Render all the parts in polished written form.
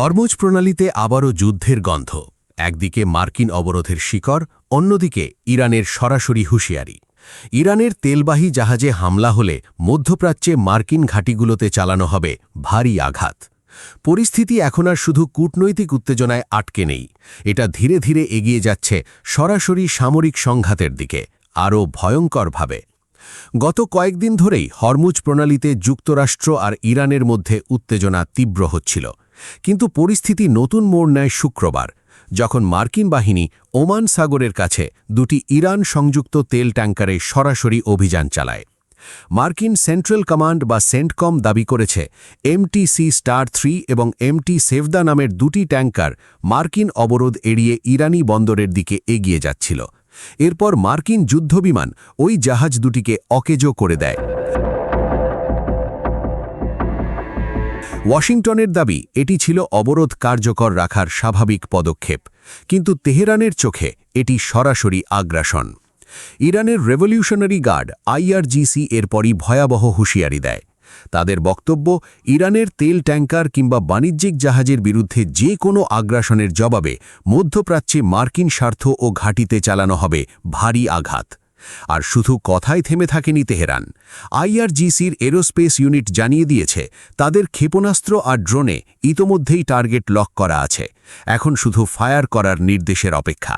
Hormuz প্রণালীতে আবারও যুদ্ধের গন্ধ। একদিকে মার্কিন অবরোধের শিকড়, অন্যদিকে ইরানের সরাসরি হুঁশিয়ারি। ইরানের তেলবাহী জাহাজে হামলা হলে মধ্যপ্রাচ্যে মার্কিন ঘাঁটিগুলোতে চালানো হবে ভারী আঘাত। পরিস্থিতি এখন আর শুধু কূটনৈতিক উত্তেজনায় আটকে নেই, এটা ধীরে ধীরে এগিয়ে যাচ্ছে সরাসরি সামরিক সংঘাতের দিকে, আরও ভয়ঙ্করভাবে। গত কয়েকদিন ধরেই হরমুজ প্রণালীতে যুক্তরাষ্ট্র আর ইরানের মধ্যে উত্তেজনা তীব্র হচ্ছিল। কিন্তু পরিস্থিতি নতুন মোড় নেয় শুক্রবার, যখন মার্কিন বাহিনী ওমান সাগরের কাছে দুটি ইরান সংযুক্ত তেল ট্যাঙ্কারে সরাসরি অভিযান চালায়। মার্কিন সেন্ট্রাল কমান্ড বা সেন্টকম দাবি করেছে MTC স্টার 3 এবং MT সেভদা নামের দুটি ট্যাঙ্কার মার্কিন অবরোধ এড়িয়ে ইরানি বন্দরের দিকে এগিয়ে যাচ্ছিল। এরপর মার্কিন যুদ্ধবিমান ওই জাহাজ দুটিকে অকেজো করে দেয়। ওয়াশিংটনের দাবি এটি ছিল অবরোধ কার্যকর রাখার স্বাভাবিক পদক্ষেপ, কিন্তু তেহরানের চোখে এটি সরাসরি আগ্রাসন। ইরানের রেভলিউশনারি গার্ড IRGC এরপরই ভয়াবহ হুঁশিয়ারি দেয়। তাদের বক্তব্য, ইরানের তেল ট্যাঙ্কার কিংবা বাণিজ্যিক জাহাজের বিরুদ্ধে যে কোনো আগ্রাসনের জবাবে মধ্যপ্রাচ্যে মার্কিন স্বার্থ ও ঘাঁটিতে চালানো হবে ভারী আঘাত। আর শুধু কথায় থেমে থাকেনি তেহরান। IRGCর এরোস্পেস ইউনিট জানিয়ে দিয়েছে তাদের ক্ষেপণাস্ত্র আর ড্রোনে ইতোমধ্যেই টার্গেট লক করা আছে, এখন শুধু ফায়ার করার নির্দেশের অপেক্ষা।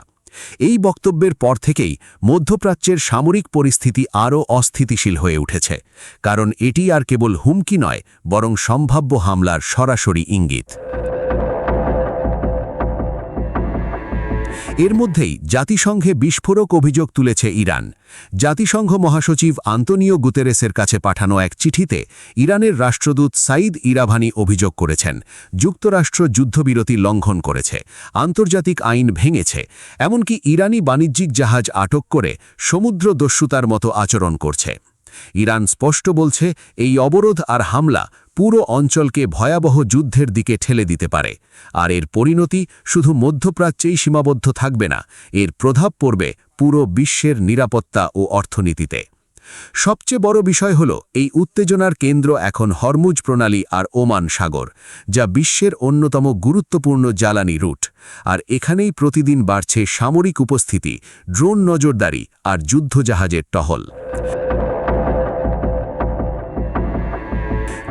এই বক্তব্যের পর থেকেই মধ্যপ্রাচ্যের সামরিক পরিস্থিতি আরও অস্থিতিশীল হয়ে উঠেছে, কারণ এটি আর কেবল হুমকি নয়, বরং সম্ভাব্য হামলার সরাসরি ইঙ্গিত। এর মধ্যেই জাতিসংঘে বিস্ফোরক অভিযোগ তুলেছে ইরান। জাতিসংঘ মহাসচিব আন্তোনিও গুতেরেসের কাছে পাঠানো এক চিঠিতে ইরানের রাষ্ট্রদূত সাইদ ইরাভানি অভিযোগ করেছেন, যুক্তরাষ্ট্র যুদ্ধবিরতি লঙ্ঘন করেছে, আন্তর্জাতিক আইন ভেঙেছে, এমনকি ইরানি বাণিজ্যিক জাহাজ আটক করে সমুদ্র দস্যুতার মতো আচরণ করছে। ইরান স্পষ্ট বলছে, এই অবরোধ আর হামলা পুরো অঞ্চলকে ভয়াবহ যুদ্ধের দিকে ঠেলে দিতে পারে। আর এর পরিণতি শুধু মধ্যপ্রাচ্যেই সীমাবদ্ধ থাকবে না, এর প্রভাব পড়বে পুরো বিশ্বের নিরাপত্তা ও অর্থনীতিতে। সবচেয়ে বড় বিষয় হল, এই উত্তেজনার কেন্দ্র এখন হরমুজ প্রণালী আর ওমান সাগর, যা বিশ্বের অন্যতম গুরুত্বপূর্ণ জ্বালানি রুট। আর এখানেই প্রতিদিন বাড়ছে সামরিক উপস্থিতি, ড্রোন নজরদারি আর যুদ্ধজাহাজের টহল।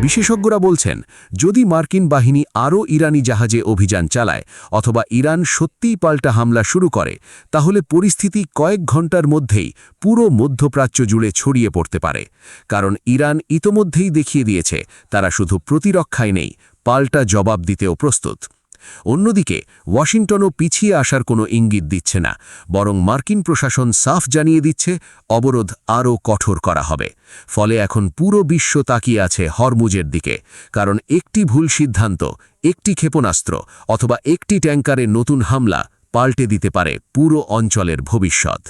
বিশেষজ্ঞরা বলছেন, যদি মার্কিন বাহিনী আরও ইরানি জাহাজে অভিযান চালায় অথবা ইরান সত্যিই পাল্টা হামলা শুরু করে, তাহলে পরিস্থিতি কয়েক ঘন্টার মধ্যেই পুরো মধ্যপ্রাচ্য জুড়ে ছড়িয়ে পড়তে পারে। কারণ ইরান ইতোমধ্যেই দেখিয়ে দিয়েছে তারা শুধু প্রতিরক্ষায় নেই, পাল্টা জবাব দিতেও প্রস্তুত। অন্যদিকে ওয়াশিংটনও পিছিয়ে আসার কোনো ইঙ্গিত দিচ্ছে না, বরং মার্কিন প্রশাসন সাফ জানিয়ে দিচ্ছে অবরোধ আরও কঠোর করা হবে। ফলে এখন পুরো বিশ্ব তাকিয়ে আছে হরমুজের দিকে, কারণ একটি ভুল সিদ্ধান্ত, একটি ক্ষেপণাস্ত্র অথবা একটি ট্যাঙ্কারে নতুন হামলা পাল্টে দিতে পারে পুরো অঞ্চলের ভবিষ্যৎ।